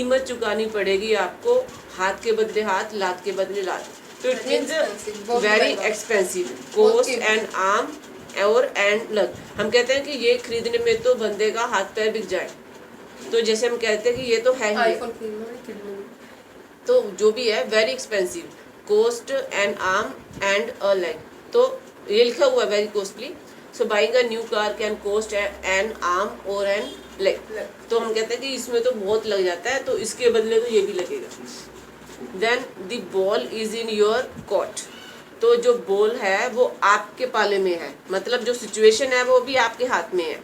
कीमत चुकानी पड़ेगी आपको, हाथ के बदले हाथ, लात के बदले लात। तो it means very expensive, cost and arm और एंड लग। हम कहते हैं कि ये खरीदने में तो बंदे का हाथ पैर बिक जाए, तो जैसे हम कहते हैं कि ये तो है ही, तो जो भी है very expensive, cost and arm and a leg. तो ये लिखा हुआ है very costly. So buying a new car can cost N arm और एन लेग। तो हम कहते हैं कि इसमें तो बहुत लग जाता है, तो इसके बदले तो ये भी लगेगा। Then the ball is in your court. तो जो बॉल है वो आपके पाले में है, मतलब जो सिचुएशन है वो भी आपके हाथ में है।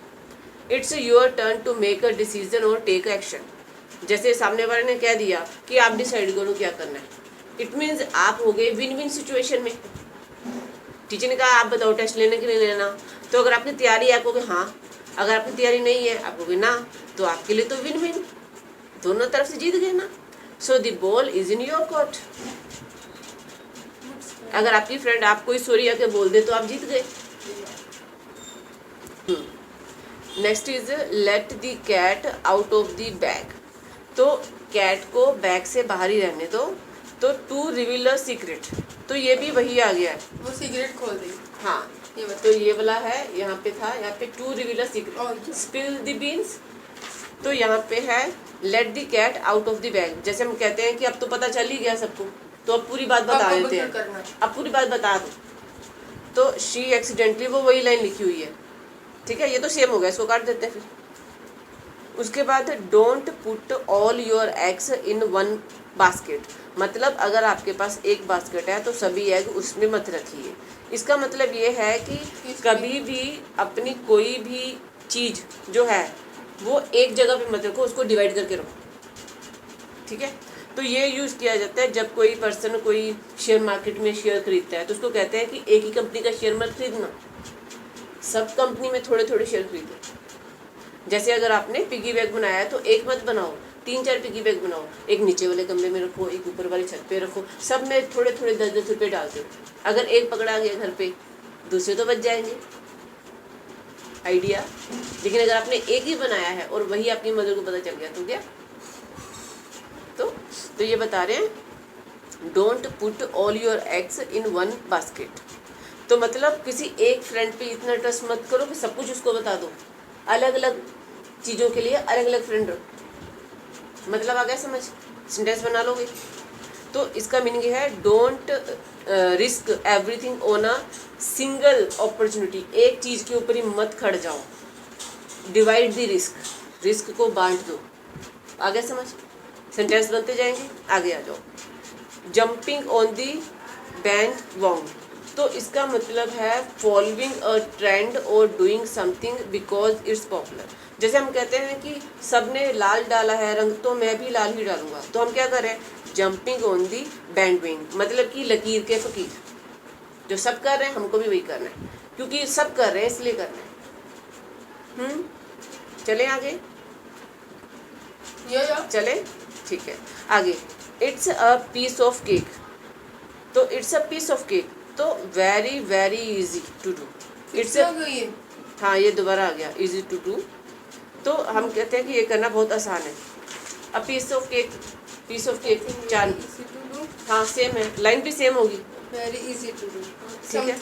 It's your turn to make a decision और टेक एक्शन। जैसे सामने वाले ने कह दिया कि आप डिसाइड करो क्या करना है, इट मीन्स आप हो गए विन विन सिचुएशन में। टीचर ने कहा आप बताओ टेस्ट लेने के लिए लेना, तो अगर आपकी तैयारी है आप कहोगे हाँ, अगर आपकी तैयारी नहीं है आप कहोगे ना, तो आपके लिए तो विन विन, दोनों तरफ से जीत गए ना। So the ball is in your court. अगर आपकी फ्रेंड आपको ही सॉरी आके बोल दे तो आप जीत गए। Next is let the cat out of the bag. तो कैट को बैग से बाहर ही रहने दो। तो टू रिवील अ सीक्रेट, तो ये भी वही आ गया है, वो सीक्रेट खोल दी। हाँ तो ये वाला है, यहाँ पे था, यहाँ पे to reveal a secret, spill the beans. तो यहाँ पे है let the cat out of the bag. जैसे हम कहते हैं कि अब तो पता चल ही गया सबको, तो अब पूरी बात बता देते हैं, अब पूरी बात बता दो। तो शी एक्सीडेंटली, वो वही लाइन लिखी हुई है, ठीक है, ये तो सेम हो गया, इसको काट देते हैं फिर। उसके बाद don't put all your eggs in one basket. मतलब अगर आपके पास एक बास्केट है तो सभी एग उसमें मत रखिए। इसका मतलब ये है कि कभी भी अपनी कोई भी चीज़ जो है वो एक जगह पे मत रखो, उसको डिवाइड करके रखो, ठीक है। तो ये यूज़ किया जाता है जब कोई पर्सन कोई शेयर मार्केट में शेयर खरीदता है, तो उसको कहते हैं कि एक ही कंपनी का शेयर मत खरीदना, सब कंपनी में थोड़े थोड़े शेयर खरीदो। जैसे अगर आपने पिगी बैग बनाया है तो एक मत बनाओ, 3-4 पिगी बैग बनाओ, एक नीचे वाले कमरे में रखो, एक ऊपर वाली छत पे रखो, सब में थोड़े थोड़े 10-10 रुपये डाल दो। अगर एक पकड़ा गया घर पे, दूसरे तो बच जाएंगे, आइडिया। लेकिन अगर आपने एक ही बनाया है और वही आपकी मदर को पता चल गया तो क्या, तो ये बता रहे हैं don't put all your eggs in one basket. तो मतलब किसी एक फ्रेंड पे इतना ट्रस्ट मत करो कि सब कुछ उसको बता दो, अलग अलग चीज़ों के लिए अलग अलग फ्रेंड रखो। मतलब आ गया समझ, सेंटेंस बना लोगे। तो इसका मीनिंग है don't risk everything on a single opportunity. एक चीज़ के ऊपर ही मत खड़ जाओ, डिवाइड द रिस्क, रिस्क को बांट दो। आ गया समझ, सेंटेंस बनते जाएंगे, आगे आ जाओ। Jumping on the band Wong. तो इसका मतलब है फॉलोइंग अ ट्रेंड और doing something because it's popular. जैसे हम कहते हैं कि सबने लाल डाला है रंग, तो मैं भी लाल ही डालूंगा, तो हम क्या करें, jumping on the band wing, मतलब कि लकीर के फकीर, जो सब कर रहे हैं हमको भी वही करना है, क्योंकि सब कर रहे हैं इसलिए करना है। चले आगे, चले, ठीक है आगे। It's a piece of cake. तो it's a piece of cake, तो very very easy to do. It's हाँ ये दोबारा आ गया, इजी टू डू। तो हम कहते हैं कि ये करना बहुत आसान है। A piece of cake, piece of cake 4, हाँ सेम है, लाइन भी सेम होगी, वेरी इजी टू डू, ठीक है,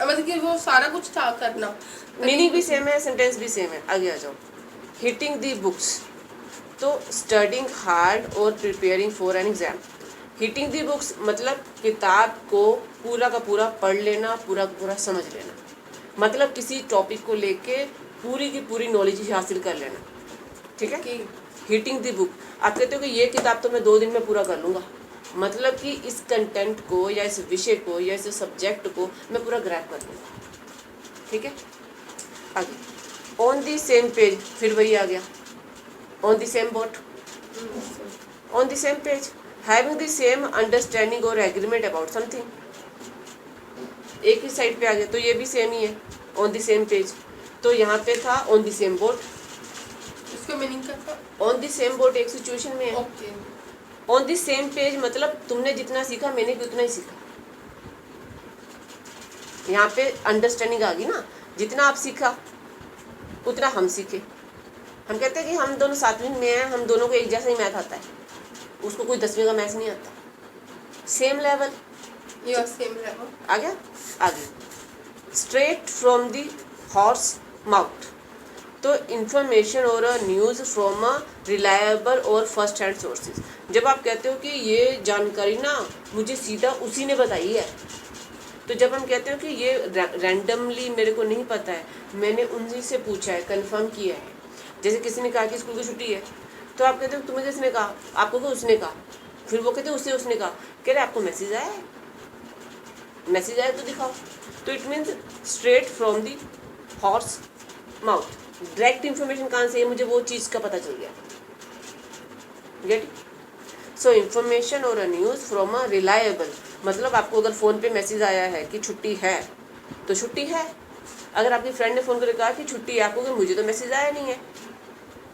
मतलब कि वो सारा कुछ था करना, मीनिंग भी सेम है, सेंटेंस भी सेम है। आगे आ जाओ। हिटिंग दी बुक्स, तो स्टडिंग हार्ड और preparing for an exam. Hitting the books मतलब किताब को पूरा का पूरा पढ़ लेना, पूरा का पूरा समझ लेना, मतलब किसी टॉपिक को लेके पूरी की पूरी नॉलेज हासिल कर लेना, ठीक है। हिटिंग दी बुक, आप कहते हो कि ये किताब तो मैं 2 दिन में पूरा कर लूँगा, मतलब कि इस कंटेंट को या इस विषय को या इस सब्जेक्ट को मैं पूरा ग्रैब कर लूँगा, ठीक है। आगे ऑन दी सेम पेज, फिर वही आ गया, on the same boat, on the same page, having the same understanding और एग्रीमेंट अबाउट समथिंग, एक ही साइड पे आ गया, तो ये भी सेम ही है, ऑन द सेम पेज। तो यहाँ पे था ऑन द सेम बोट, इसका मीनिंग क्या था, ऑन द सेम बोट एक सिचुएशन में है, ऑन द सेम पेज मतलब तुमने जितना सीखा मैंने भी उतना ही सीखा, यहाँ पे अंडरस्टैंडिंग आ गई ना, जितना आप सीखा उतना हम सीखे। हम कहते हैं कि हम दोनों 7वीं में हैं, हम दोनों को एक जैसा ही मैथ आता है, उसको कोई 10वीं का मैथ्स नहीं आता, same level. Yeah, same level. आ गया आगे, straight from the horse mouth, तो इंफॉर्मेशन और न्यूज़ फ्रॉम अ रिलायबल और फर्स्ट हैंड सोर्सेज। जब आप कहते हो कि ये जानकारी ना मुझे सीधा उसी ने बताई है, तो जब हम कहते हो कि ये रैंडमली मेरे को नहीं पता है, मैंने उन्हीं से पूछा है, कंफर्म किया है। जैसे किसी ने कहा कि स्कूल की छुट्टी है, तो आप कहते हो तुम्हें किसने कहा, आपको क्या उसने कहा, फिर वो कहते उसने कहा, कह रहे आपको मैसेज आया है, मैसेज आया तो दिखाओ। तो it means straight from the horse mouth, direct information कहाँ से है, मुझे वो चीज़ का पता चल गया। गेट, सो इन्फॉर्मेशन और न्यूज़ फ्रॉम अ रिलायबल, मतलब आपको अगर फ़ोन पे मैसेज आया है कि छुट्टी है तो छुट्टी है। अगर आपकी फ्रेंड ने फ़ोन करके कहा कि छुट्टी है, आपको कि मुझे तो मैसेज आया नहीं है,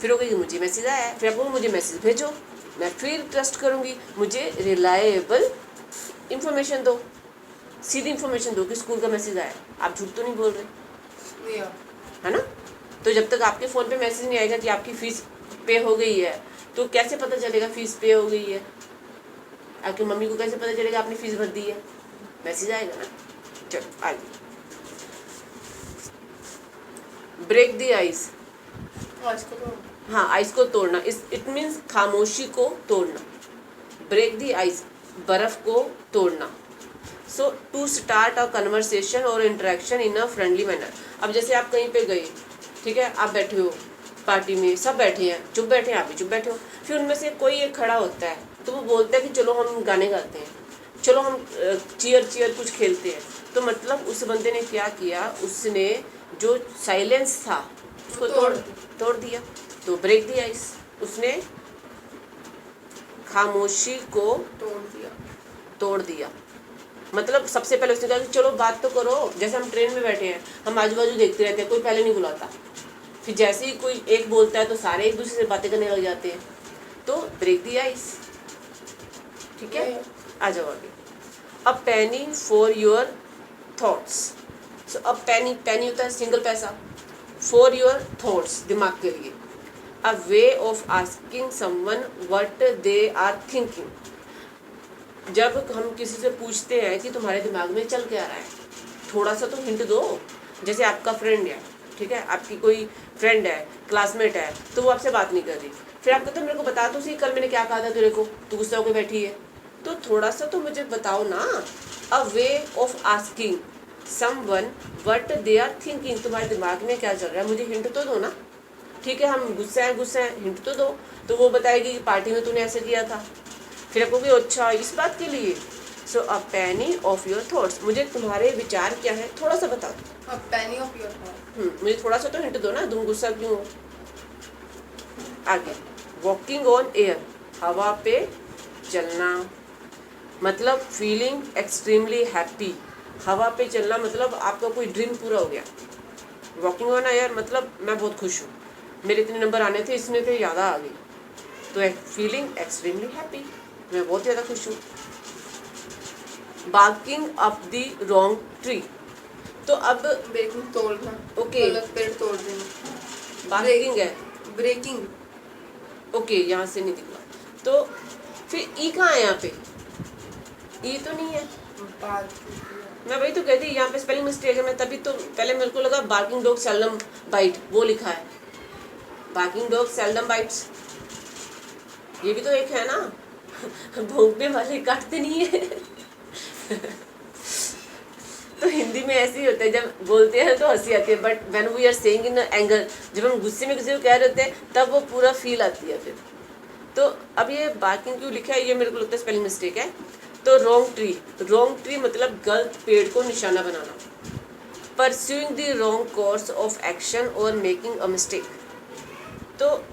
फिर वो कहेगी मुझे मैसेज आया है, फिर आपको मुझे मैसेज भेजो, मैं फिर ट्रस्ट करूँगी, मुझे रिलायबल इन्फॉर्मेशन दो, सीधी इन्फॉर्मेशन दो कि स्कूल का मैसेज आया। आप झूठ तो नहीं बोल रहे, Yeah. है ना। तो जब तक आपके फ़ोन पे मैसेज नहीं आएगा कि आपकी फ़ीस पे हो गई है, तो कैसे पता चलेगा फ़ीस पे हो गई है? आपकी मम्मी को कैसे पता चलेगा आपने फ़ीस भर दी है? मैसेज आएगा ना। चलो आगे, ब्रेक द आइस, आज को तो हाँ आइस को तोड़ना, इस इट मीन्स खामोशी को तोड़ना। ब्रेक द आइस, बर्फ़ को तोड़ना। सो टू स्टार्ट अ कन्वर्सेशन और interaction in a friendly manner. अब जैसे आप कहीं पे गए, ठीक है, आप बैठे हो पार्टी में, सब बैठे हैं, चुप बैठे हैं, आप भी चुप बैठे हो, फिर उनमें से कोई एक खड़ा होता है, तो वो बोलता है कि चलो हम गाने गाते हैं, चलो हम चीयर कुछ खेलते हैं। तो मतलब उस बंदे ने क्या किया, उसने जो साइलेंस था उसको तोड़ दिया। तो ब्रेक द आइस, उसने खामोशी को तोड़ दिया। मतलब सबसे पहले उसने कहा कि चलो बात तो करो। जैसे हम ट्रेन में बैठे हैं, हम आजू बाजू देखते रहते हैं, कोई पहले नहीं बुलाता, फिर जैसे ही कोई एक बोलता है तो सारे एक दूसरे से बातें करने लग जाते हैं। तो ब्रेक द आइस, ठीक है। आ जाओ आगे, अ पेनी फॉर योर थॉट्स। सो अ पेनी होता है सिंगल पैसा, फॉर योर थॉट्स दिमाग के लिए, a way of asking someone what they are thinking. जब हम किसी से पूछते हैं कि तुम्हारे दिमाग में चल क्या रहा है, थोड़ा सा तो हिंट दो। जैसे आपका फ्रेंड है, ठीक है, आपकी कोई फ्रेंड है, क्लासमेट है, तो वो आपसे बात नहीं कर रही, फिर आप कहते हो मेरे को बता दो सही कल मैंने क्या कहा था तेरे को, तू गुस्सा होकर बैठी है, तो थोड़ा सा तो मुझे बताओ ना। A way of asking someone what they are thinking, तुम्हारे दिमाग में क्या चल रहा है, मुझे हिंट तो दो ना। ठीक है, हम गुस्सा है, हिंट तो दो। तो वो बताएगी कि पार्टी में तूने ऐसे किया था, फिर आपको अच्छा इस बात के लिए। सो अ पेनी ऑफ योर थॉट्स, मुझे तुम्हारे विचार क्या है थोड़ा सा बता दो। a penny of your thought. मुझे थोड़ा सा तो हिंट दो ना, तुम गुस्सा क्यों हो। आगे, वॉकिंग ऑन एयर, हवा पे चलना, मतलब फीलिंग एक्सट्रीमली हैप्पी। हवा पे चलना मतलब आपका कोई ड्रीम पूरा हो गया। वॉकिंग ऑन एयर मतलब मैं बहुत खुश हूँ, मेरे इतने नंबर आने थे, इसमें तो ज़्यादा आ गई, तो फीलिंग एक्सट्रीमली हैप्पी, मैं बहुत ज़्यादा खुश हूँ। Barking up the wrong tree, तो अब ब्रेकिंग तोड़ना, ओके, गलत पेड़ तोड़ देना, बार्किंग है, ब्रेकिंग, ओके, यहाँ से नहीं दिखा, तो फिर ई कहाँ है यहाँ पे, ई तो नहीं है। मैं वही तो कहती, यहाँ पे स्पेलिंग मिस्टेक है, मैं तभी तो पहले मेरे को लगा बार्किंग डॉग सेल्डम बाइट, वो लिखा है, बार्किंग डॉग सेल्डम बाइट्स, ये भी तो एक है ना, भौंकने वाले काटते नहीं है। तो हिंदी में ऐसे ही होता है, जब बोलते हैं तो हंसी आती है, but when we are saying in anger, जब हम गुस्से में किसी को कह रहे होते हैं तब वो पूरा फील आती है फिर। तो अब ये बार्किंग क्यों लिखा है, ये मेरे को लगता है स्पेलिंग मिस्टेक है। तो रॉन्ग ट्री मतलब गलत पेड़ को निशाना बनाना, pursuing the wrong course of action और मेकिंग अ मिस्टेक। तो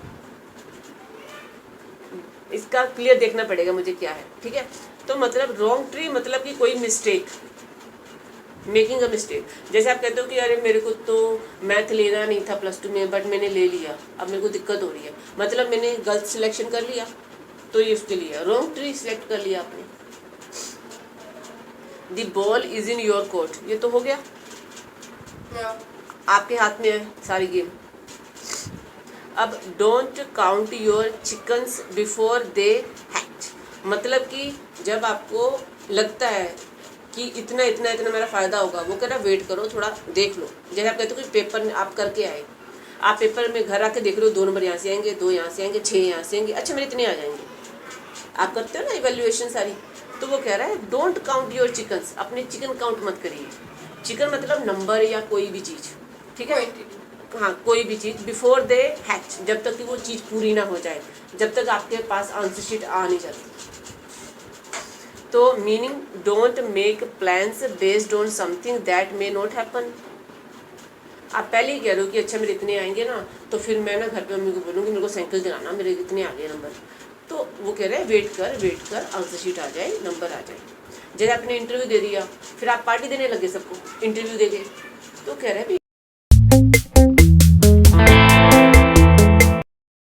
इसका क्लियर देखना पड़ेगा मुझे क्या है, ठीक है। तो मतलब रॉन्ग ट्री मतलब कि कोई मिस्टेक, मेकिंग अ मिस्टेक। जैसे आप कहते हो कि अरे मेरे को तो मैथ लेना नहीं था +2 में, बट मैंने ले लिया, अब मेरे को दिक्कत हो रही है, मतलब मैंने गलत सिलेक्शन कर लिया, तो ये उसके लिए रॉन्ग ट्री सिलेक्ट कर लिया आपने। The ball is in your court, ये तो हो गया, आपके हाथ में है सारी गेम। अब don't count your chickens before they hatch, मतलब कि जब आपको लगता है कि इतना इतना इतना मेरा फ़ायदा होगा, वो कह रहा वेट करो, थोड़ा देख लो। जैसे आप कहते हो कि पेपर आप करके आए, आप पेपर में घर आके देख लो 2 नंबर यहाँ से आएंगे, 2 यहाँ से आएंगे, 6 यहाँ से आएंगे, अच्छा मेरे इतने आ जाएंगे। आप करते हो ना इवेल्युएशन सारी, तो वो कह रहा है डोंट काउंट योर चिकन्स, अपने चिकन काउंट मत करिए। चिकन मतलब नंबर या कोई भी चीज़, ठीक है, हाँ कोई भी चीज़, बिफोर दे हैच, जब तक कि वो चीज़ पूरी ना हो जाए, जब तक आपके पास आंसर शीट आ नहीं जाती। तो meaning don't make plans based on something that may not happen. आप पहले ही कह रहे हो कि अच्छा मेरे इतने आएंगे ना, तो फिर मैं ना घर पे मम्मी को बोलूँगी मेरे को साइकिल दिलाना, मेरे इतने आ गए नंबर। तो वो कह रहे हैं वेट कर आंसर शीट आ जाए, नंबर आ जाए। जैसे आपने इंटरव्यू दे दिया, फिर आप पार्टी देने लगे सबको, इंटरव्यू दे गए, तो कह रहे हैं भाई